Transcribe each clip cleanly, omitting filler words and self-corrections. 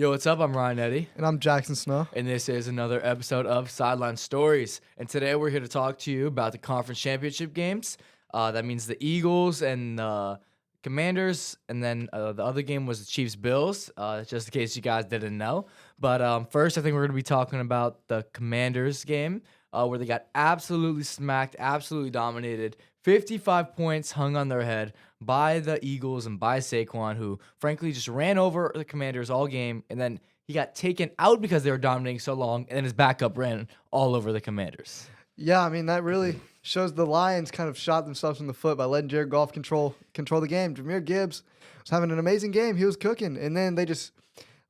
Yo, what's up? I'm Ryan Eddy. And I'm Jackson Snow. And this is another episode of Sideline Stories. And today we're here to talk to you about the conference championship games. That means the Eagles and the Commanders. And then the other game was the Chiefs-Bills, just in case you guys didn't know. But first, I think we're going to be talking about the Commanders game, where they got absolutely smacked, absolutely dominated. 55 points hung on their head by the Eagles and by Saquon, who frankly just ran over the Commanders all game, and then he got taken out because they were dominating so long, and then his backup ran all over the Commanders. Yeah, I mean, that really shows the Lions kind of shot themselves in the foot by letting Jared Goff control the game. Jahmyr Gibbs was having an amazing game. He was cooking, and then they just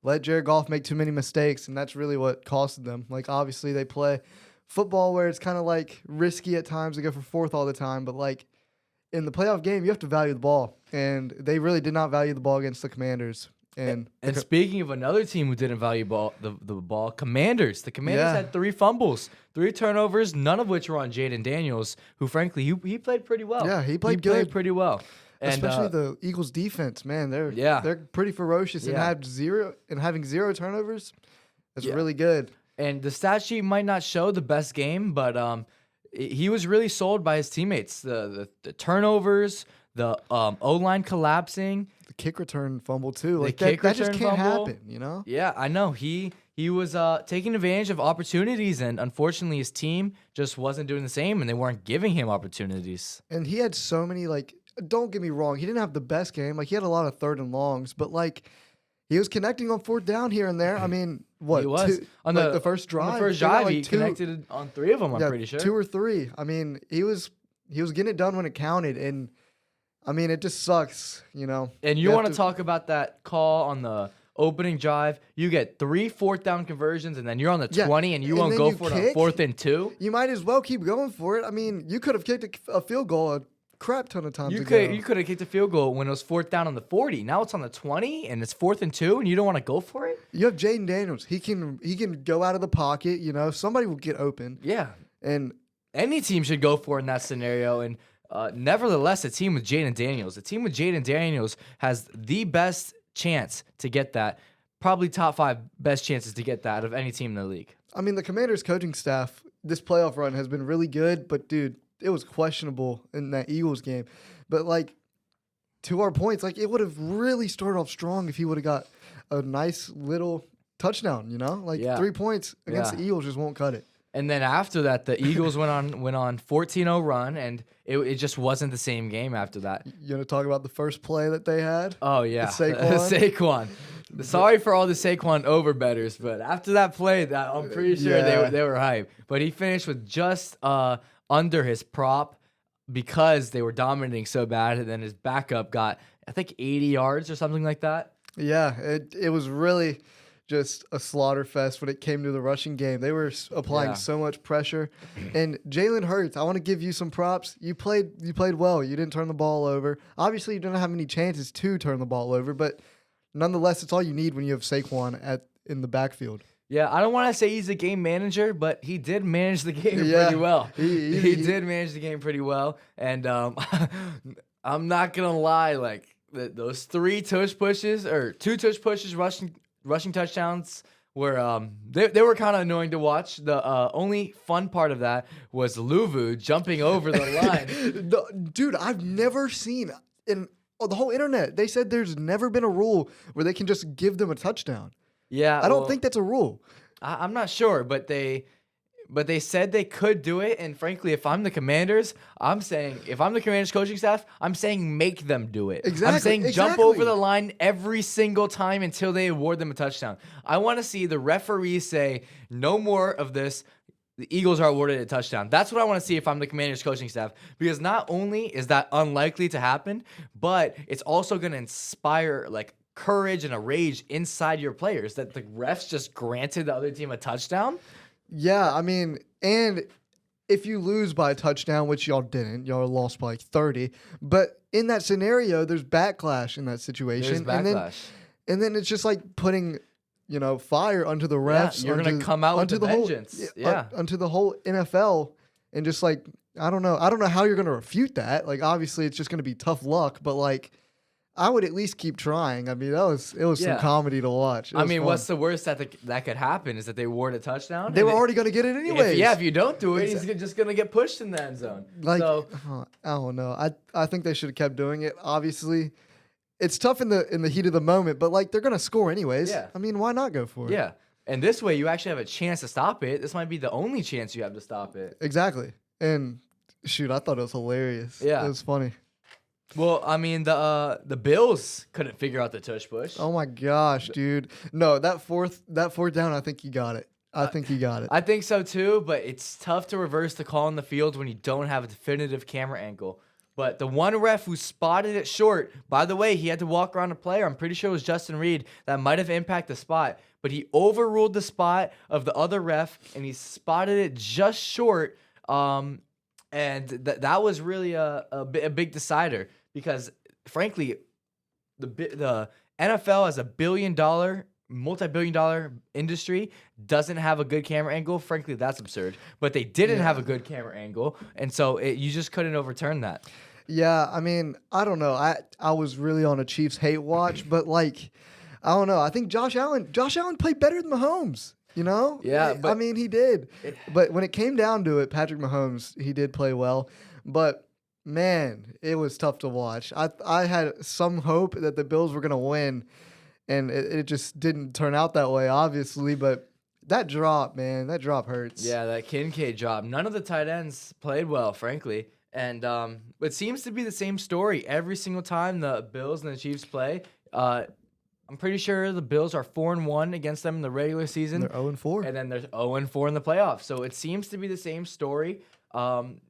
let Jared Goff make too many mistakes, and that's really what costed them. Like, obviously, they play football where it's kind of like risky at times to go for fourth all the time, but like in the playoff game, you have to value the ball, and they really did not value the ball against the Commanders. And Speaking of another team who didn't value the ball, Commanders. The Commanders had 3 fumbles, 3 turnovers, none of which were on Jaden Daniels, who frankly he played pretty well. Yeah, he played pretty well. And, especially the Eagles defense, man, they're pretty ferocious and having 0 turnovers. That's really good. And the stat sheet might not show the best game, but he was really sold by his teammates. The turnovers, the O-line collapsing. The kick return fumble, too. Like that just can't happen, you know? Yeah, I know. He was taking advantage of opportunities, and unfortunately his team just wasn't doing the same, and they weren't giving him opportunities. And he had so many, like, don't get me wrong, he didn't have the best game. Like, he had a lot of third and longs, but, like, he was connecting on fourth down here and there. I mean, what? He was. On the first drive. On the first drive, he connected on 3 of them, I'm pretty sure. 2 or 3. I mean, he was getting it done when it counted. And, I mean, it just sucks, you know. And you want to talk about that call on the opening drive? You get 3 fourth-down conversions, and then you're on the 20, and you won't go for it on 4th and 2? You might as well keep going for it. I mean, you could have kicked a field goal a crap ton of times You ago. could have kicked a field goal when it was 4th down on the 40. Now it's on the 20 and it's 4th and 2, and you don't want to go for it? You have Jaden Daniels. He can go out of the pocket, you know. Somebody will get open. Yeah. And any team should go for it in that scenario. And nevertheless, a team with Jaden Daniels has the best chance to get that. Probably top 5 best chances to get that out of any team in the league. I mean, the Commanders coaching staff, this playoff run has been really good, but dude, it was questionable in that Eagles game. But, like, to our points, like, it would have really started off strong if he would have got a nice little touchdown, you know? Like, 3 points against the Eagles just won't cut it. And then after that, the Eagles went on 14-0 run, and it just wasn't the same game after that. You want to talk about the first play that they had? Oh, yeah. Saquon. Sorry for all the Saquon overbetters, but after that play, I'm pretty sure they were hyped. But he finished with just under his prop because they were dominating so bad, and then his backup got, I think, 80 yards or something like that. Yeah, it was really just a slaughter fest when it came to the rushing game. They were applying so much pressure. And Jalen Hurts, I want to give you some props. You played well. You didn't turn the ball over. Obviously, you didn't have any chances to turn the ball over, but nonetheless, it's all you need when you have Saquon in the backfield. Yeah, I don't want to say he's a game manager, but he did manage the game pretty well. He did manage the game pretty well. And I'm not going to lie, like those 2 tush pushes rushing touchdowns were they were kind of annoying to watch. The only fun part of that was Luvu jumping over the line. Dude, I've never seen in the whole internet. They said there's never been a rule where they can just give them a touchdown. Yeah, I don't think that's a rule. I'm not sure, but they said they could do it. And frankly, if I'm the Commanders, if I'm the Commanders coaching staff, I'm saying make them do it. Exactly. I'm saying jump over the line every single time until they award them a touchdown. I want to see the referees say no more of this. The Eagles are awarded a touchdown. That's what I want to see if I'm the Commanders coaching staff, because not only is that unlikely to happen, but it's also going to inspire like courage and a rage inside your players that the refs just granted the other team a touchdown. Yeah, I mean, and if you lose by a touchdown, which y'all didn't, y'all lost by like 30, but in that scenario, there's backlash in that situation. There's backlash. And then it's just like putting, you know, fire onto the refs. Yeah, you're going to come out with the vengeance. Onto the whole NFL, and just like, I don't know how you're going to refute that. Like, obviously, it's just going to be tough luck, but like, I would at least keep trying. I mean, it was some Yeah. comedy to watch. It I was mean, fun. what's the worst that could happen is that they award a touchdown. They and were already going to get it anyways. if you don't do it, he's just gonna get pushed in the end zone. Like, So I don't know. I think they should have kept doing it. Obviously, it's tough in the heat of the moment, but like they're gonna score anyways. Yeah. I mean, why not go for it? yeah, and this way you actually have a chance to stop it. This might be the only chance you have to stop it. Exactly. And shoot, I thought it was hilarious. Yeah. It was funny. Well, I mean the Bills couldn't figure out the tush push. Oh my gosh, dude. No, that fourth down, I think he got it. I think he got it. I think so too, but it's tough to reverse the call in the field when you don't have a definitive camera angle. But the one ref who spotted it short, by the way, he had to walk around a player. I'm pretty sure it was Justin Reed that might have impacted the spot, but he overruled the spot of the other ref and he spotted it just short. And that was really a big decider because, frankly, the NFL as a multi-billion-dollar industry doesn't have a good camera angle. Frankly, that's absurd. But they didn't have a good camera angle, and so you just couldn't overturn that. Yeah, I mean, I don't know. I was really on a Chiefs hate watch, but like, I don't know. I think Josh Allen played better than Mahomes. You know? Yeah, but I mean, he did. But when it came down to it, Patrick Mahomes, he did play well. But man, it was tough to watch. I had some hope that the Bills were gonna win, and it just didn't turn out that way, obviously. But that drop, man, that drop hurts. Yeah, that Kincaid drop. None of the tight ends played well, frankly. And it seems to be the same story every single time the Bills and the Chiefs play. I'm pretty sure the Bills are 4-1 against them in the regular season. They're 0-4. And then they're 0-4 in the playoffs. So it seems to be the same story.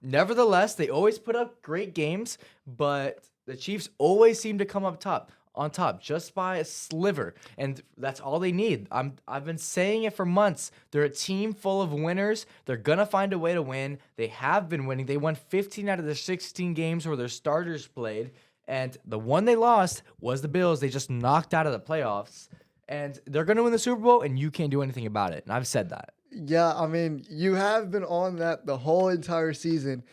Nevertheless, they always put up great games, but the Chiefs always seem to come on top just by a sliver, and that's all they need. I've been saying it for months. They're a team full of winners. They're gonna find a way to win. They have been winning. They won 15 out of the 16 games where their starters played, and the one they lost was the Bills. They just knocked out of the playoffs, and they're gonna win the Super Bowl, and you can't do anything about it. And I've said that. Yeah, I mean, you have been on that the whole entire season.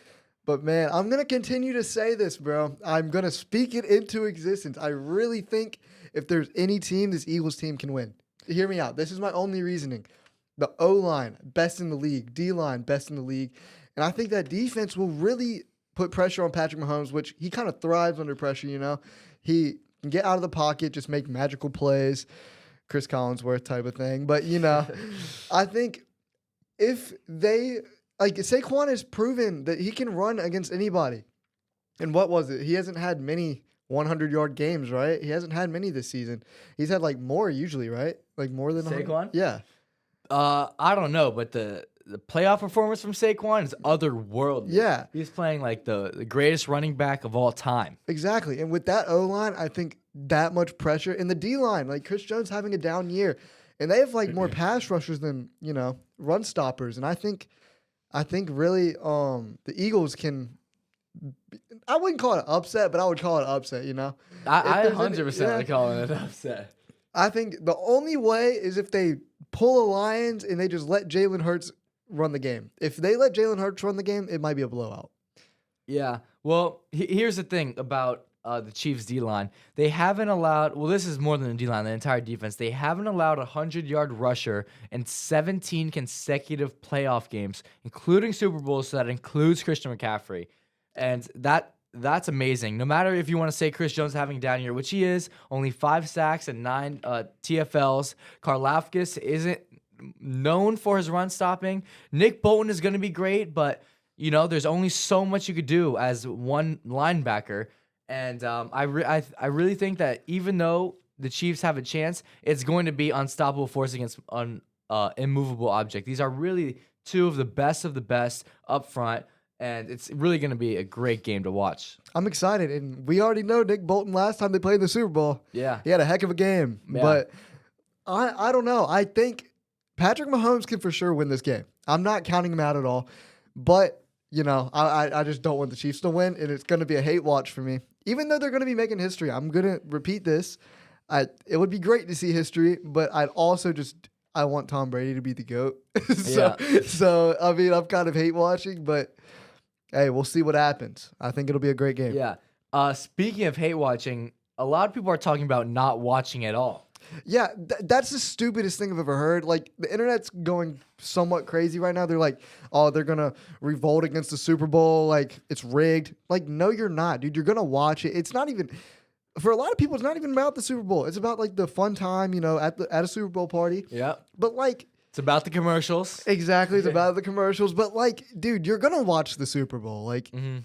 But, man, I'm going to continue to say this, bro. I'm going to speak it into existence. I really think if there's any team, this Eagles team can win. Hear me out. This is my only reasoning. The O-line, best in the league. D-line, best in the league. And I think that defense will really put pressure on Patrick Mahomes, which he kind of thrives under pressure, you know. He can get out of the pocket, just make magical plays. Chris Collinsworth type of thing. But, you know, I think if they... Like, Saquon has proven that he can run against anybody. And what was it? He hasn't had many 100-yard games, right? He hasn't had many this season. He's had, like, more usually, right? Like, more than 100? Saquon? Yeah. I don't know, but the playoff performance from Saquon is otherworldly. Yeah. He's playing like the greatest running back of all time. Exactly. And with that O-line, I think that much pressure. And the D-line, like, Chris Jones having a down year. And they have, like, more pass rushers than, you know, run stoppers. And I think really the Eagles can – I wouldn't call it an upset, but I would call it an upset, you know? I 100% would call it an upset. I think the only way is if they pull a Lions and they just let Jalen Hurts run the game. If they let Jalen Hurts run the game, it might be a blowout. Yeah. Well, here's the thing about the Chiefs' D-line. They haven't allowed – well, this is more than the D-line, the entire defense. They haven't allowed a 100-yard rusher in 17 consecutive playoff games, including Super Bowls, so that includes Christian McCaffrey. And that's amazing. No matter if you want to say Chris Jones having a down year, which he is, only 5 sacks and 9 TFLs. Karlaftis isn't known for his run stopping. Nick Bolton is going to be great, but, you know, there's only so much you could do as one linebacker. And I really think that even though the Chiefs have a chance, it's going to be unstoppable force against an immovable object. These are really two of the best up front, and it's really going to be a great game to watch. I'm excited, and we already know Nick Bolton last time they played in the Super Bowl. Yeah. He had a heck of a game. Yeah. But I don't know. I think Patrick Mahomes can for sure win this game. I'm not counting him out at all. But, you know, I just don't want the Chiefs to win, and it's going to be a hate watch for me. Even though they're going to be making history, I'm going to repeat this. It would be great to see history, but I'd also I want Tom Brady to be the GOAT. So, I mean, I'm kind of hate watching, but hey, we'll see what happens. I think it'll be a great game. Yeah. Speaking of hate watching, a lot of people are talking about not watching at all. Yeah, that's the stupidest thing I've ever heard. Like, the internet's going somewhat crazy right now. They're like, oh, they're going to revolt against the Super Bowl. Like, it's rigged. Like, no, you're not, dude. You're going to watch it. It's not even, for a lot of people, it's not even about the Super Bowl. It's about, like, the fun time, at a Super Bowl party. Yeah. But, like, It's about the commercials. exactly, it's about the commercials. But, like, dude, you're going to watch the Super Bowl. Like, Mm-hmm.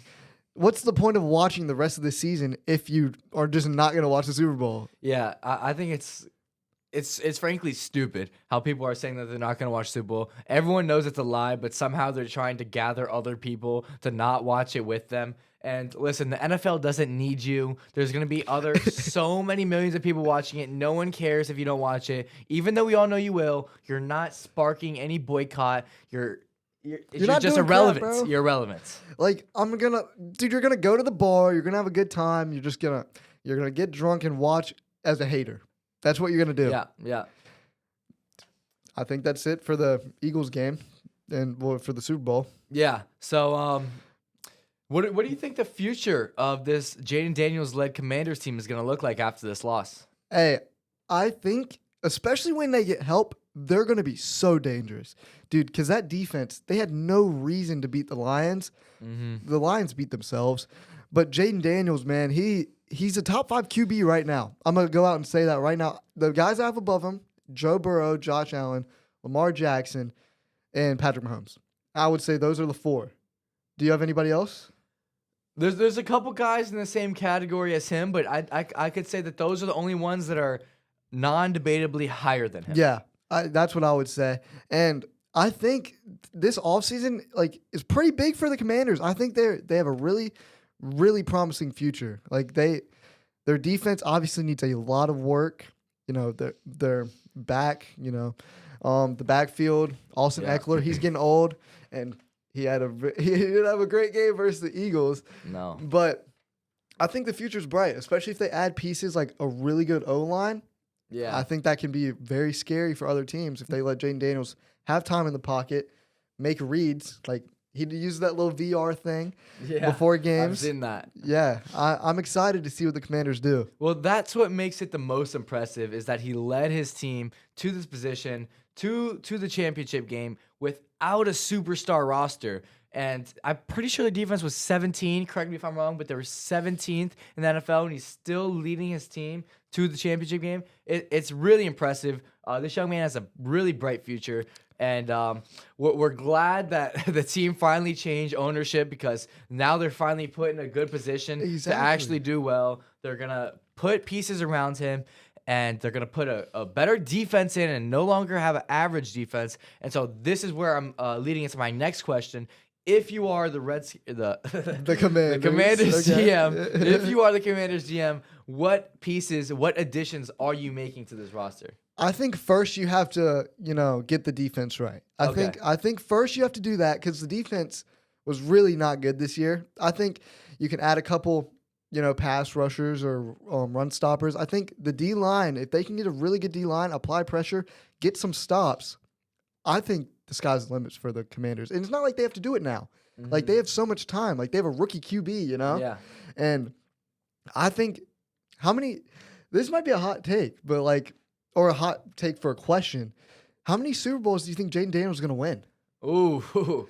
what's the point of watching the rest of the season if you are just not going to watch the Super Bowl? Yeah, I think it's frankly stupid how people are saying that they're not going to watch Super Bowl. Everyone knows it's a lie, but somehow they're trying to gather other people to not watch it with them. And listen, the NFL doesn't need you. There's going to be so many millions of people watching it. No one cares if you don't watch it. Even though we all know you will, you're not sparking any boycott. You're not just doing crap, irrelevant. bro. You're irrelevant. Like, dude, you're gonna go to the bar, you're gonna have a good time, you're gonna get drunk and watch as a hater. That's what you're gonna do. Yeah, yeah. I think that's it for the Eagles game and for the Super Bowl. Yeah. So, what do you think the future of this Jaden Daniels led Commanders team is going to look like after this loss? Hey, I think, especially when they get help, they're gonna be so dangerous, dude. Because that defense, they had no reason to beat the Lions. Mm-hmm. The Lions beat themselves, but Jaden Daniels, man, he's a top 5 QB right now. I'm gonna go out and say that right now. The guys I have above him: Joe Burrow, Josh Allen, Lamar Jackson, and Patrick Mahomes. I would say those are the 4. Do you have anybody else? There's a couple guys in the same category as him, but I could say that those are the only ones that are non-debatably higher than him. Yeah, that's what I would say. And I think this offseason, is pretty big for the Commanders. I think they have a really, really promising future. Like, their defense obviously needs a lot of work. Their back, the backfield, Austin Eckler, he's getting old, and he didn't have a great game versus the Eagles. No. But I think the future's bright, especially if they add pieces like a really good O-line. Yeah. I think that can be very scary for other teams if they let Jaden Daniels have time in the pocket, make reads. Like, he uses that little VR thing before games. I've seen that. Yeah, I'm excited to see what the Commanders do. Well, that's what makes it the most impressive is that he led his team to this position, to the championship game without a superstar roster. And I'm pretty sure the defense was 17. Correct me if I'm wrong, but they were 17th in the NFL, and he's still leading his team to the championship game. It's really impressive. This young man has a really bright future, and we're glad that the team finally changed ownership because now they're finally put in a good position to actually do well. They're going to put pieces around him, and they're going to put a better defense in and no longer have an average defense. And so this is where I'm leading into my next question. If you are the Commanders Okay. GM, if you are the Commanders GM, what additions are you making to this roster? I think first you have to, get the defense right. I think first you have to do that because the defense was really not good this year. I think you can add a couple, pass rushers or run stoppers. I think the D-line, if they can get a really good D-line, apply pressure, get some stops, I think the sky's the limits for the Commanders. And it's not like they have to do it now. Mm-hmm. Like, they have so much time. Like, they have a rookie QB, Yeah. And I think this might be a hot take, but or a hot take for a question. How many Super Bowls do you think Jaden Daniels is going to win? Ooh.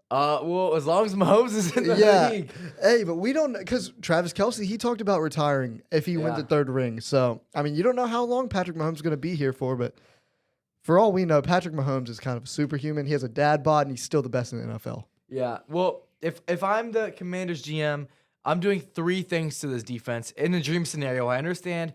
Well, as long as Mahomes is in the league. Hey, but we don't, because Travis Kelce, he talked about retiring if he wins the 3rd ring. So, I mean, you don't know how long Patrick Mahomes is going to be here for, but for all we know, Patrick Mahomes is kind of a superhuman. He has a dad bod, and he's still the best in the NFL. Yeah. Well, if I'm the Commanders GM, I'm doing 3 things to this defense. In the dream scenario, I understand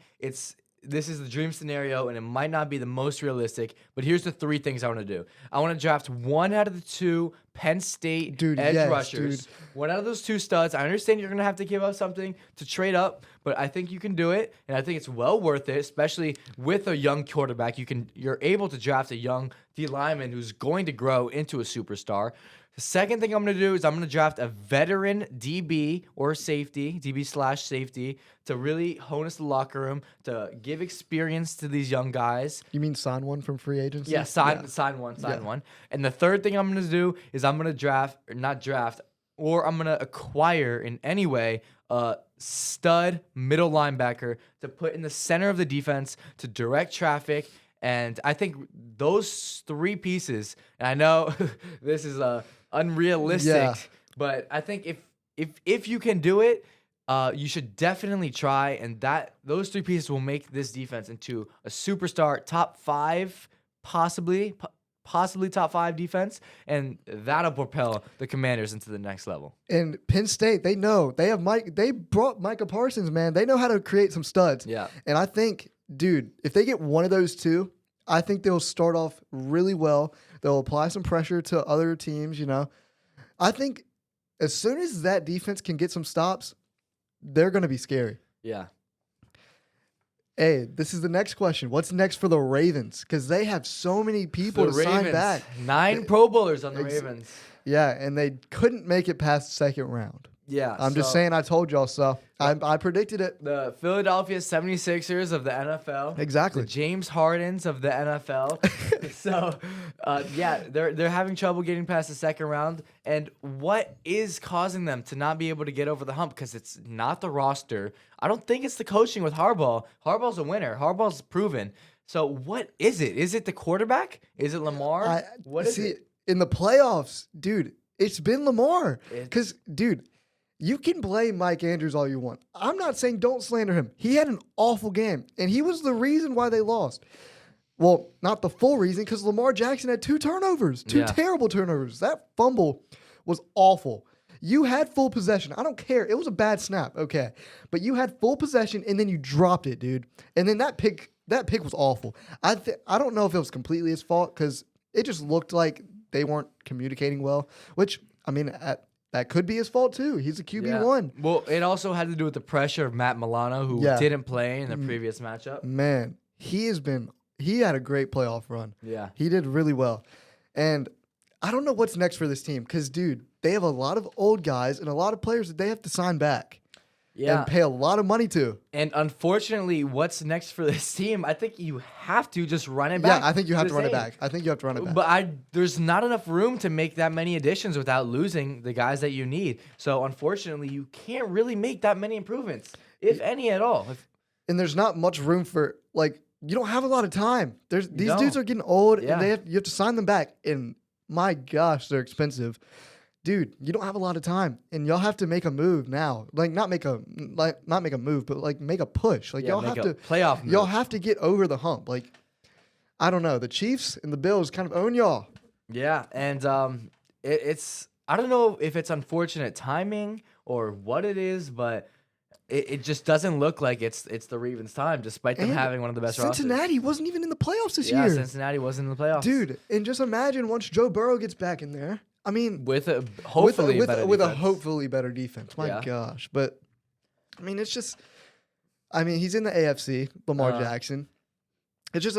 this is the dream scenario, and it might not be the most realistic, but here's the 3 things I want to do. I want to draft 1 out of the 2 Penn State edge rushers. Dude. 1 out of those 2 studs. I understand you're going to have to give up something to trade up, but I think you can do it, and I think it's well worth it, especially with a young quarterback. You're able to draft a young D lineman who's going to grow into a superstar. The second thing I'm going to do is I'm going to draft a veteran DB or safety, DB/safety, to really hone us the locker room, to give experience to these young guys. You mean sign one from free agency? Yeah, sign one. And the third thing I'm going to do is I'm going to or I'm gonna acquire in any way a stud middle linebacker to put in the center of the defense to direct traffic. And I think those three pieces, and I know this is unrealistic, Yeah. but I think if you can do it, you should definitely try, and those three pieces will make this defense into a superstar top 5, possibly top 5 defense, and that'll propel the Commanders into the next level. And Penn State, they know they have Mike. They brought Micah Parsons, man. They know how to create some studs. Yeah. And I think, dude, if they get one of those two, I think they'll start off really well. They'll apply some pressure to other teams. I think as soon as that defense can get some stops, they're going to be scary. Yeah. Hey, this is the next question. What's next for the Ravens? Because they have so many people to sign back. 9 Pro Bowlers on the Ravens. Yeah, and they couldn't make it past the second round. Yeah. I'm just saying I told y'all so. I predicted it. The Philadelphia 76ers of the NFL. Exactly. The James Hardens of the NFL. So, yeah, they're having trouble getting past the second round. And what is causing them to not be able to get over the hump? Because it's not the roster. I don't think it's the coaching with Harbaugh. Harbaugh's a winner. Harbaugh's proven. So what is it? Is it the quarterback? Is it Lamar? What is it? In the playoffs, dude, it's been Lamar. Because, dude, you can blame Mike Andrews all you want. I'm not saying don't slander him. He had an awful game, and he was the reason why they lost. Well, not the full reason, because Lamar Jackson had 2 turnovers, 2 terrible turnovers. That fumble was awful. You had full possession. I don't care. It was a bad snap, okay. But you had full possession, and then you dropped it, dude. And then that pick was awful. I don't know if it was completely his fault, because it just looked like they weren't communicating well, which, I mean, that could be his fault too. He's a QB1. Well, it also had to do with the pressure of Matt Milano, who didn't play in the previous matchup. Man, he had a great playoff run. Yeah. He did really well. And I don't know what's next for this team because, dude, they have a lot of old guys and a lot of players that they have to sign back. Yeah. And pay a lot of money to. And unfortunately, what's next for this team? I think you have to just run it back. Yeah, I think you have to run it back. But there's not enough room to make that many additions without losing the guys that you need. So unfortunately, you can't really make that many improvements, if any at all. And there's not much room for, like, you don't have a lot of time. These don't. dudes are getting old, Yeah. and you have to sign them back. And my gosh, they're expensive. Dude, you don't have a lot of time, and y'all have to make a move now. Like not make a move, but like make a push. Like y'all have to playoff move. Y'all have to get over the hump. Like I don't know, the Chiefs and the Bills kind of own y'all. Yeah, and it's I don't know if it's unfortunate timing or what it is, but it just doesn't look like it's the Ravens' time, despite them having one of the best rosters. Cincinnati wasn't even in the playoffs this Yeah, year. Cincinnati wasn't in the playoffs, dude. And just imagine once Joe Burrow gets back in there. I mean, with a hopefully better defense. My gosh, but I mean, it's just, I mean, he's in the AFC, Lamar Jackson. It's just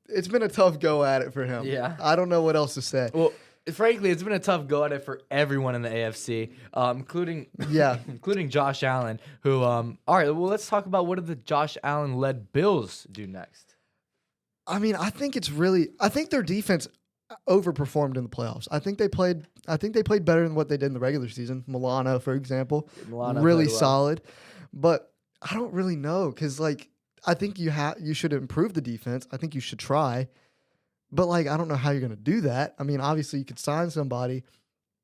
it's been a tough go at it for him. Yeah, I don't know what else to say. Well, frankly, it's been a tough go at it for everyone in the AFC, including Josh Allen. Who, all right, well, let's talk about what did the Josh Allen led Bills do next. I mean, I think their defense overperformed in the playoffs. I think they played better than what they did in the regular season. Milano, for example, really solid. But I don't really know because, like, I think you should improve the defense. I think you should try. But, like, I don't know how you're going to do that. I mean, obviously you could sign somebody,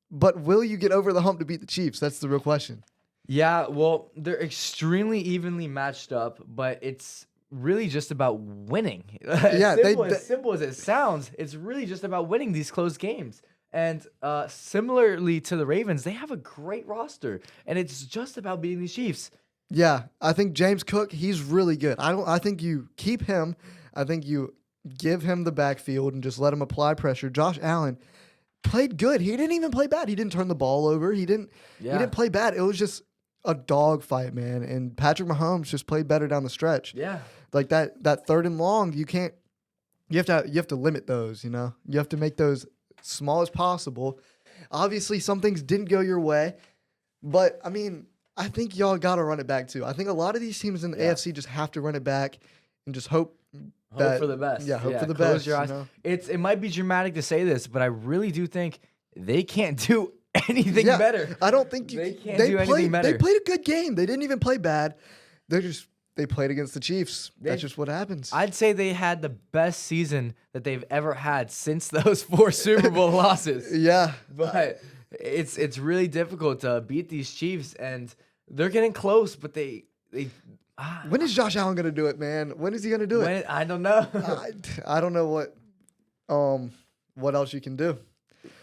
but will you get over the hump to beat the Chiefs? That's the real question. Yeah, well, they're extremely evenly matched up, but it's really just about winning. Yeah, simple as it sounds, it's really just about winning these close games. And similarly to the Ravens, they have a great roster, and it's just about beating the Chiefs. Yeah, I think James Cook, he's really good. I think you keep him. I think you give him the backfield and just let him apply pressure. Josh Allen played good. He didn't even play bad. He didn't turn the ball over. He didn't play bad. It was just a dogfight, man. And Patrick Mahomes just played better down the stretch. Yeah. Like that third and long, you have to limit those, you know? You have to make those small as possible. Obviously, some things didn't go your way, but I mean, I think y'all got to run it back too. I think a lot of these teams in the AFC just have to run it back and just hope for the best. Yeah, hope for the Close best. your eyes. You know? It might be dramatic to say this, but I really do think they can't do anything Yeah, better. I don't think They can't do anything better. They played a good game. They didn't even play bad. They played against the Chiefs. That's just what happens. I'd say they had the best season that they've ever had since those 4 Super Bowl losses. Yeah, But it's really difficult to beat these Chiefs, and they're getting close, but they when is Josh Allen gonna do it, man? When is he gonna do it? I don't know. I don't know what else you can do.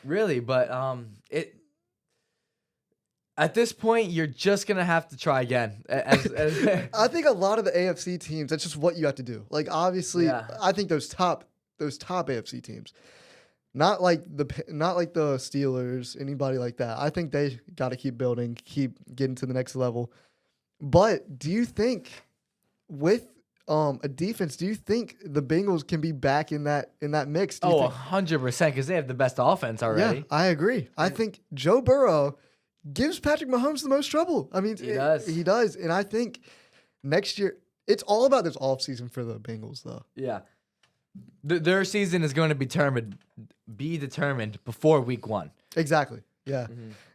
Really, but at this point, you're just gonna have to try again. I think a lot of the AFC teams, that's just what you have to do. Like obviously, Yeah. I think those top AFC teams, not like the Steelers, anybody like that. I think they got to keep building, keep getting to the next level. But do you think with a defense, do you think the Bengals can be back in that mix? Do you think? 100%, because they have the best offense already. Yeah, I agree. I think Joe Burrow gives Patrick Mahomes the most trouble. I mean, He does. He does. And I think next year, it's all about this offseason for the Bengals, though. Yeah. Their season is going to be determined before week 1. Exactly. Yeah.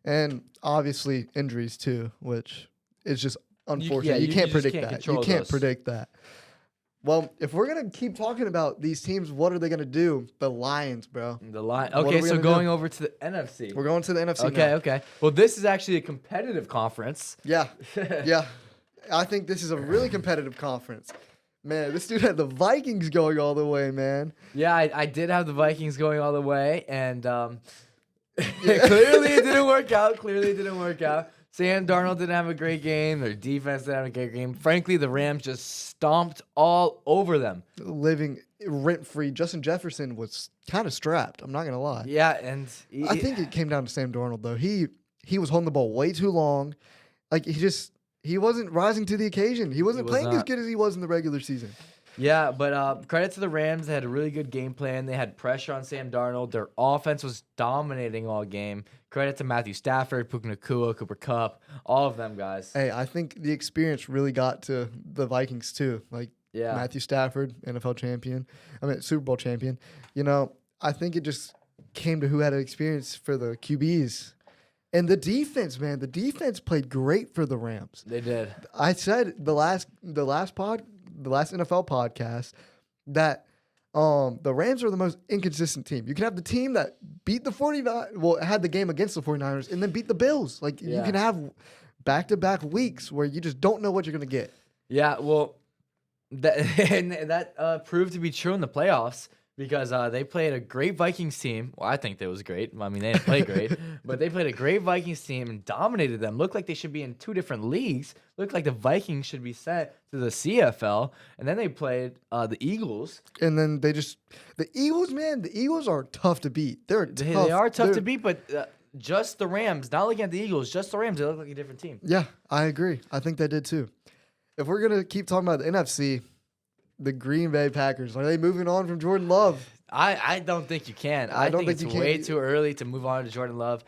And obviously injuries, too, which is just unfortunate. You can't predict that. You can't predict that. Well, if we're going to keep talking about these teams, what are they going to do? The Lions, bro. Okay, so going over to the NFC. We're going to the NFC Okay, now. okay. Well, this is actually a competitive conference. Yeah. Yeah. I think this is a really competitive conference. Man, this dude had the Vikings going all the way, man. Yeah, I did have the Vikings going all the way, and clearly it didn't work out. Sam Darnold didn't have a great game. Their defense didn't have a great game. Frankly, the Rams just stomped all over them. Living rent-free. Justin Jefferson was kind of strapped. I'm not going to lie. Yeah, and I think it came down to Sam Darnold, though. He was holding the ball way too long. Like, he wasn't rising to the occasion. He wasn't playing as good as he was in the regular season. Yeah, but credit to the Rams. They had a really good game plan. They had pressure on Sam Darnold. Their offense was dominating all game. Credit to Matthew Stafford, Puka Nacua, Cooper Kupp, all of them guys. Hey, I think the experience really got to the Vikings, too. Like, Yeah. Matthew Stafford, Super Bowl champion. You know, I think it just came to who had an experience for the QBs. And the defense, man, the defense played great for the Rams. They did. I said the last NFL podcast that the Rams are the most inconsistent team. You can have the team that beat the 49ers, had the game against the 49ers, and then beat the Bills. Like, you can have back-to-back weeks where you just don't know what you're going to get. Yeah, well, that proved to be true in the playoffs because they played a great Vikings team. Well, I think that was great. I mean, they didn't play great, but they played a great Vikings team and dominated them. Looked like they should be in 2 different leagues. Looked like the Vikings should be sent to the CFL. And then they played the Eagles. And then the Eagles, man, the Eagles are tough to beat. They are tough to beat, but just the Rams, not looking at the Eagles, just the Rams, they look like a different team. Yeah, I agree. I think they did too. If we're going to keep talking about the NFC, the Green Bay Packers, are they moving on from Jordan Love? I don't think you can. I don't think think it's you way can. too early to move on to Jordan Love.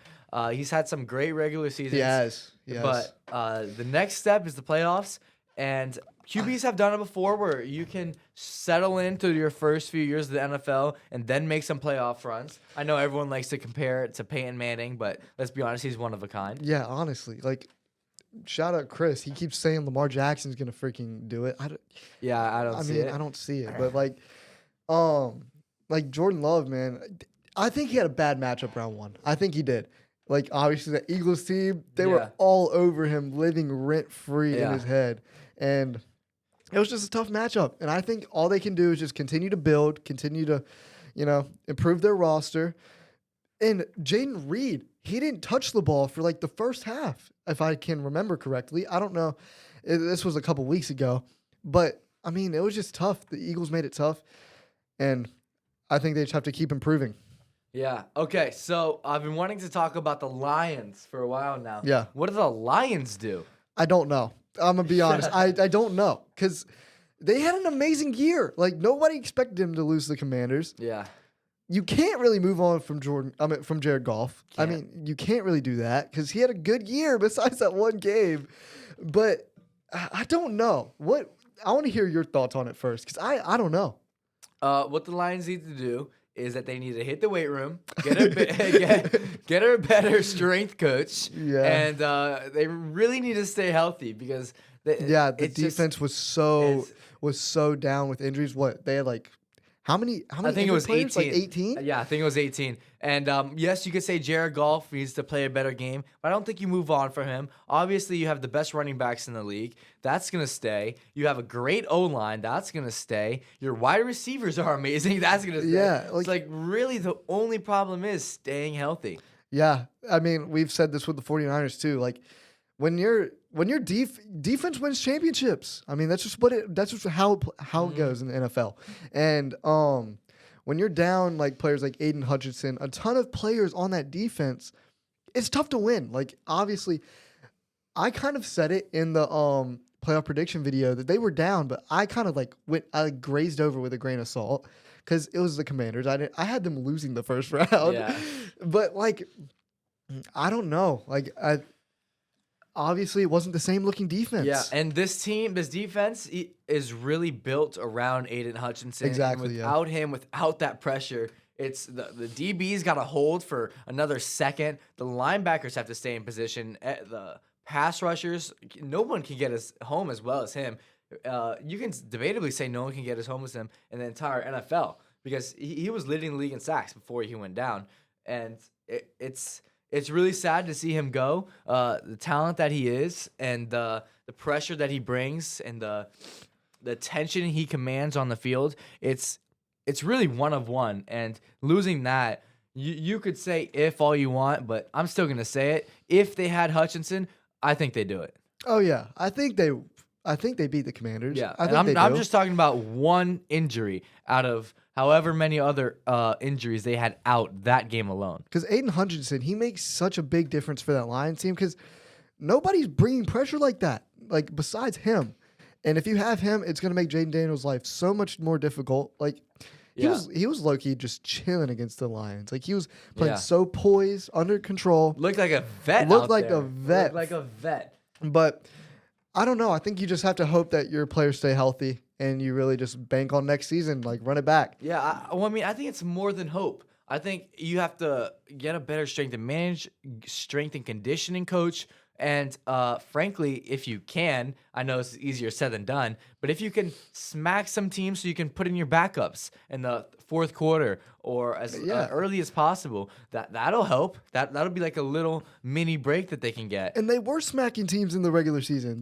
He's had some great regular seasons. Yes. But the next step is the playoffs, and QBs have done it before where you can settle into your first few years of the NFL and then make some playoff runs. I know everyone likes to compare it to Peyton Manning, but let's be honest, he's one of a kind. Yeah, honestly. Like, shout out Chris. He keeps saying Lamar Jackson's going to freaking do it. I don't see it. But, like Jordan Love, man, I think he had a bad matchup round 1. I think he did. Like, obviously, the Eagles team, they were all over him, living rent-free in his head. And it was just a tough matchup. And I think all they can do is just continue to build, continue to, improve their roster. And Jaden Reed, he didn't touch the ball for, like, the first half, if I can remember correctly. I don't know. This was a couple weeks ago. But, I mean, it was just tough. The Eagles made it tough. And I think they just have to keep improving. Yeah. Okay. So I've been wanting to talk about the Lions for a while now. Yeah. What do the Lions do? I don't know. I'm going to be honest. I don't know. Because they had an amazing year. Like, nobody expected them to lose the Commanders. Yeah. You can't really move on from from Jared Goff. I mean, you can't really do that because he had a good year besides that one game. But I don't know. I want to hear your thoughts on it first because I don't know. What the Lions need to do is that they need to hit the weight room, get a better strength coach, and they really need to stay healthy because the defense was so down with injuries. What they had like. How many I think it was players? 18. Like 18? Yeah, I think it was 18. And yes, you could say Jared Goff needs to play a better game, but I don't think you move on from him. Obviously, you have the best running backs in the league. That's going to stay. You have a great O-line. That's going to stay. Your wide receivers are amazing. That's going to stay. Yeah. It's like really the only problem is staying healthy. Yeah. I mean, we've said this with the 49ers too. Like when your defense wins championships. I mean, that's just how it goes in the NFL. And when you're down like players like Aiden Hutchinson, a ton of players on that defense, it's tough to win. Like obviously, I kind of said it in the playoff prediction video that they were down, but I kind of I grazed over with a grain of salt because it was the Commanders. I had them losing the first round. Yeah. But like I don't know. Obviously, it wasn't the same looking defense. Yeah, and this defense is really built around Aiden Hutchinson. Exactly. And without him, without that pressure, it's the DB's got to hold for another second. The linebackers have to stay in position. The pass rushers, no one can get us home as well as him. You can debatably say no one can get as home as him in the entire NFL because he was leading the league in sacks before he went down, and it's really sad to see him go. The talent that he is, and the pressure that he brings, and the tension he commands on the field. It's really one of one. And losing that, you could say if all you want, but I'm still gonna say it. If they had Hutchinson, I think they do it. Oh yeah, I think they beat the Commanders. Yeah, I'm just talking about one injury out of however many other injuries they had out that game alone. Because Aiden Hutchinson, he makes such a big difference for that Lions team because nobody's bringing pressure like that, like besides him. And if you have him, it's going to make Jaden Daniels' life so much more difficult. Like he was low-key just chilling against the Lions. Like he was playing so poised, under control. Looked like a vet. Looked like a vet. But I don't know. I think you just have to hope that your players stay healthy and you really just bank on next season, like run it back. Yeah, I think it's more than hope. I think you have to get a better strength and conditioning coach. And frankly, if you can, I know it's easier said than done, but if you can smack some teams so you can put in your backups in the fourth quarter or as early as possible, that'll help. That'll be like a little mini break that they can get. And they were smacking teams in the regular season.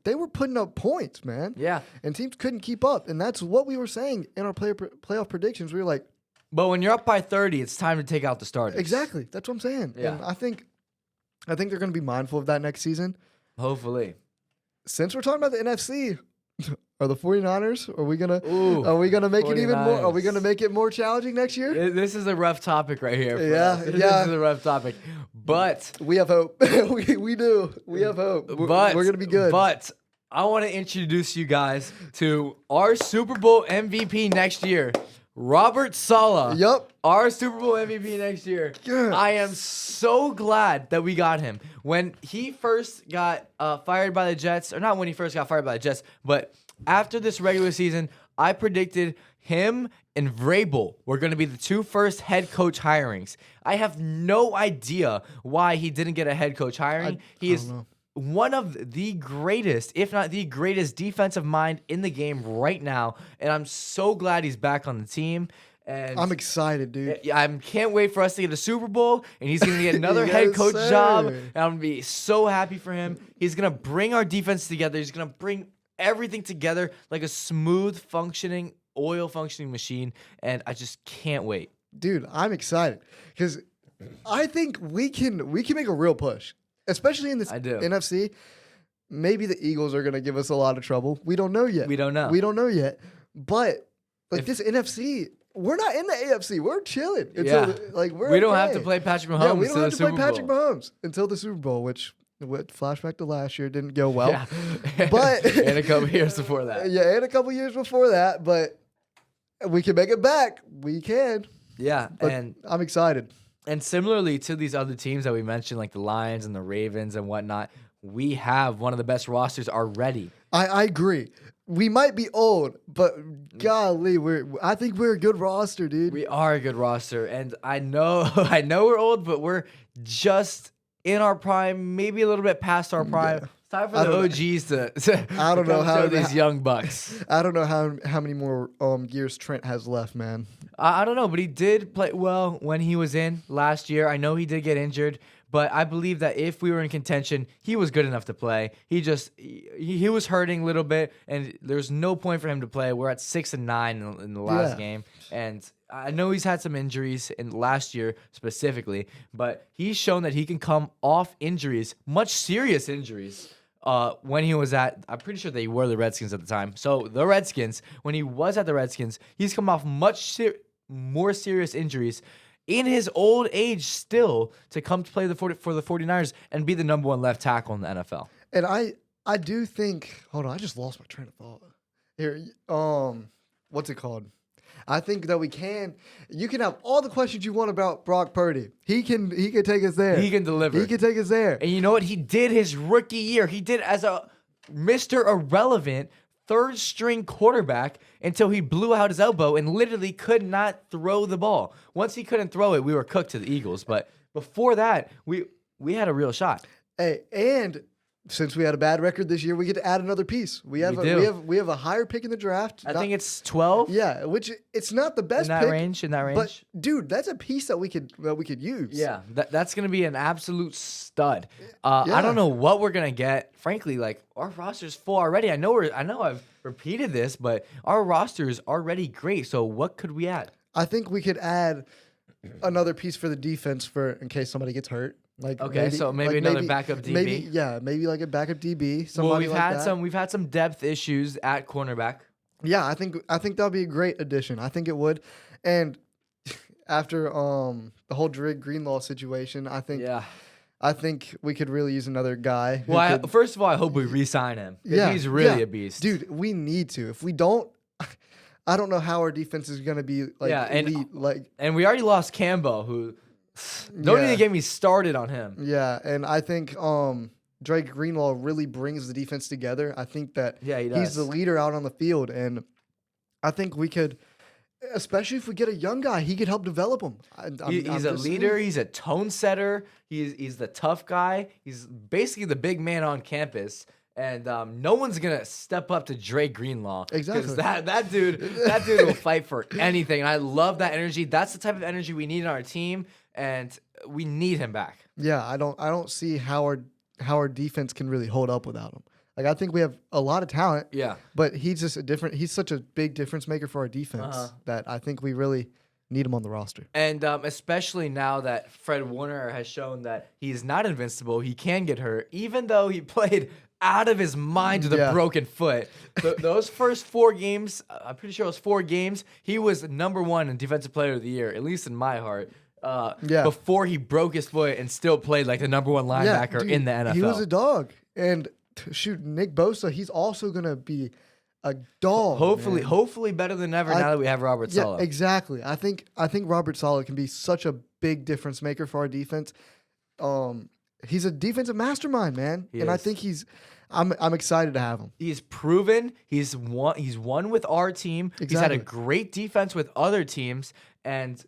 They were putting up points, man. Yeah. And teams couldn't keep up. And that's what we were saying in our playoff predictions. We were like, but when you're up by 30, it's time to take out the starters. Exactly. That's what I'm saying. Yeah. And I think they're going to be mindful of that next season. Hopefully. Since we're talking about the NFC, are the 49ers? Are we gonna make it even more? Are we gonna make it more challenging next year? This is a rough topic right here. This is a rough topic, but we have hope. we do. We have hope. We're gonna be good. But I want to introduce you guys to our Super Bowl MVP next year. Robert Saleh. Yep. Our Super Bowl MVP next year. Yes. I am so glad that we got him. When he first got fired by the Jets, or not when he first got fired by the Jets, but after this regular season, I predicted him and Vrabel were going to be the two first head coach hirings. I have no idea why he didn't get a head coach hiring. He is one of the greatest, if not the greatest defensive mind in the game right now. And I'm so glad he's back on the team. And I'm excited, dude. I can't wait for us to get a Super Bowl, and he's going to get another head coach job. And I'm going to be so happy for him. He's going to bring our defense together. He's going to bring everything together like a smooth functioning, oil functioning machine. And I just can't wait. Dude, I'm excited because I think we can make a real push. Especially in this NFC, maybe the Eagles are going to give us a lot of trouble. We don't know yet. We don't know yet. But this NFC, we're not in the AFC. We're chilling. We don't have to play Patrick Mahomes. Yeah, we don't have to play Patrick Mahomes until the Super Bowl, which flashback to last year didn't go well. Yeah. But and a couple years before that. Yeah, and a couple years before that. But we can make it back. We can. Yeah, and I'm excited. And similarly to these other teams that we mentioned, like the Lions and the Ravens and whatnot, we have one of the best rosters already. I agree. we might be old, but golly, I think we're a good roster, dude. We are a good roster, and I know I know we're old, but we're just in our prime, maybe a little bit past our prime. Yeah. It's time for the OGs to I don't know how these young bucks. I don't know how many more years Trent has left, man. I don't know, but he did play well when he was in last year. I know he did get injured, but I believe that if we were in contention, he was good enough to play. He was hurting a little bit, and there's no point for him to play. We're at 6-9 in the last game, and I know he's had some injuries in last year specifically, but he's shown that he can come off injuries, much serious injuries. When he was I'm pretty sure they were the Redskins at the time. So the Redskins, when he was at the Redskins, he's come off much more serious injuries in his old age still to come to play for the 49ers and be the number 1 left tackle in the NFL. And I do think, hold on, I just lost my train of thought. Here, what's it called? I think that you can have all the questions you want about Brock Purdy. He can take us there. He can deliver. He can take us there. And you know what? He did his rookie year. He did as a Mr. Irrelevant third-string quarterback until he blew out his elbow and literally could not throw the ball. Once he couldn't throw it, we were cooked to the Eagles. But before that, we had a real shot. Hey, and since we had a bad record this year, we get to add another piece. We have a higher pick in the draft. I think it's 12. Yeah, which it's not the best in that pick, range. But dude, that's a piece that we could use. Yeah, that's gonna be an absolute stud. I don't know what we're gonna get. Frankly, like our roster's full already. I know I've repeated this, but our roster is already great. So what could we add? I think we could add another piece for the defense in case somebody gets hurt. Like maybe another backup DB. Maybe like a backup DB. Well, we've had some depth issues at cornerback. Yeah, I think that'll be a great addition. I think it would. And after the whole Drake Greenlaw situation, I think we could really use another guy. Well, first of all, I hope we re-sign him. Yeah, he's really a beast, dude. We need to. If we don't, I don't know how our defense is gonna be elite. And we already lost Cambo, who. Don't even get me started on him. Yeah, and I think Drake Greenlaw really brings the defense together. I think that he's the leader out on the field, and I think we could, especially if we get a young guy, he could help develop him. He's a leader. He's a tone setter. He's the tough guy. He's basically the big man on campus. And no one's gonna step up to Drake Greenlaw. Exactly. Because that dude will fight for anything. And I love that energy. That's the type of energy we need on our team, and we need him back. Yeah, I don't see how our defense can really hold up without him. Like, I think we have a lot of talent. Yeah. But he's just he's such a big difference maker for our defense that I think we really need him on the roster. And especially now that Fred Warner has shown that he's not invincible, he can get hurt, even though he played out of his mind with a broken foot. Those first 4 games, I'm pretty sure it was 4 games, he was number 1 in Defensive Player of the Year, at least in my heart. Before he broke his foot and still played like the number 1 linebacker in the NFL. He was a dog. And shoot, Nick Bosa, he's also going to be a dog. Hopefully better than ever now that we have Robert Saleh. Yeah, exactly. I think Robert Saleh can be such a big difference maker for our defense. He's a defensive mastermind, man. I think I'm excited to have him. He's proven he's won with our team. Exactly. He's had a great defense with other teams, and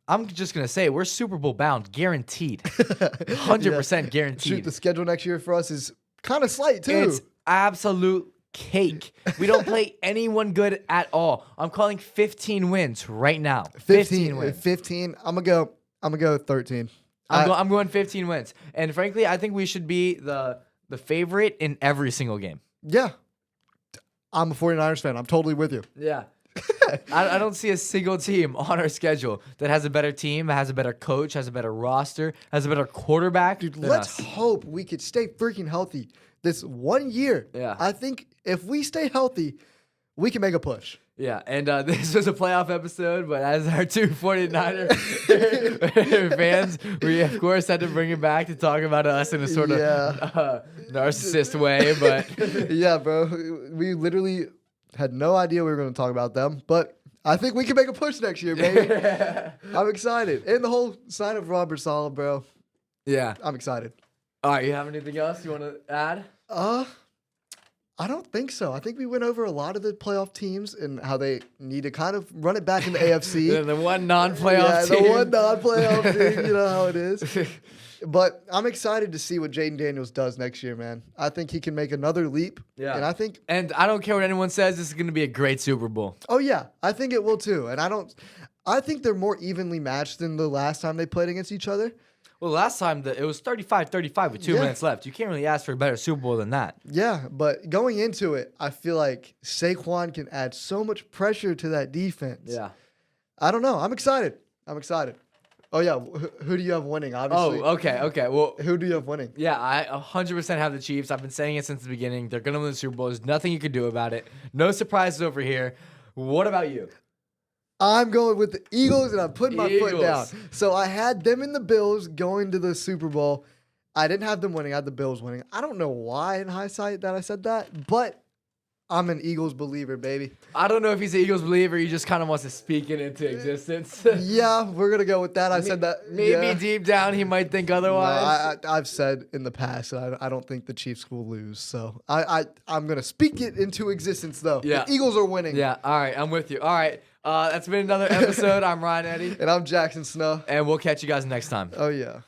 I'm just gonna say we're Super Bowl bound, guaranteed, 100% guaranteed. Shoot, the schedule next year for us is kind of slight too. It's absolute cake. We don't play anyone good at all. I'm calling 15 wins right now. 15 wins. 15. I'm gonna go 13. I'm going 15 wins. And frankly, I think we should be the favorite in every single game. Yeah. I'm a 49ers fan. I'm totally with you. Yeah. I don't see a single team on our schedule that has a better team, has a better coach, has a better roster, has a better quarterback. Dude, let's hope we could stay freaking healthy this 1 year. Yeah. I think if we stay healthy, we can make a push. Yeah, and this was a playoff episode, but as our 2 49er fans, we of course had to bring it back to talk about us in a sort of narcissist way. But yeah, bro, we literally had no idea we were going to talk about them, but I think we can make a push next year, baby. I'm excited, and the whole sign of Robert Saleh, bro. Yeah, I'm excited. All right, you have anything else you want to add? I don't think so. I think we went over a lot of the playoff teams and how they need to kind of run it back in the AFC. The one non-playoff team. Yeah, the one non-playoff team. You know how it is. But I'm excited to see what Jaden Daniels does next year, man. I think he can make another leap. Yeah. And I don't care what anyone says, this is going to be a great Super Bowl. Oh, yeah. I think it will too. And I think they're more evenly matched than the last time they played against each other. Well, last time it was 35-35 with 2 minutes left. You can't really ask for a better Super Bowl than that. Yeah, but going into it, I feel like Saquon can add so much pressure to that defense. Yeah. I don't know. I'm excited. Oh, yeah. Who do you have winning, obviously? Oh, okay. Well, who do you have winning? yeah, I 100% have the Chiefs. I've been saying it since the beginning. They're going to win the Super Bowl. There's nothing you can do about it. No surprises over here. What about you? I'm going with the Eagles, and I'm putting my foot down. Eagles. So I had them and the Bills going to the Super Bowl. I didn't have them winning. I had the Bills winning. I don't know why in hindsight that I said that, but I'm an Eagles believer, baby. I don't know if he's an Eagles believer. He just kind of wants to speak it into existence. Yeah, we're going to go with that. I said that. Maybe deep down he might think otherwise. No, I've said in the past that I don't think the Chiefs will lose. So I'm going to speak it into existence, though. Yeah. The Eagles are winning. Yeah, all right. I'm with you. All right. That's been another episode. I'm Ryan Eddy. And I'm Jackson Snow. And we'll catch you guys next time. Oh, yeah.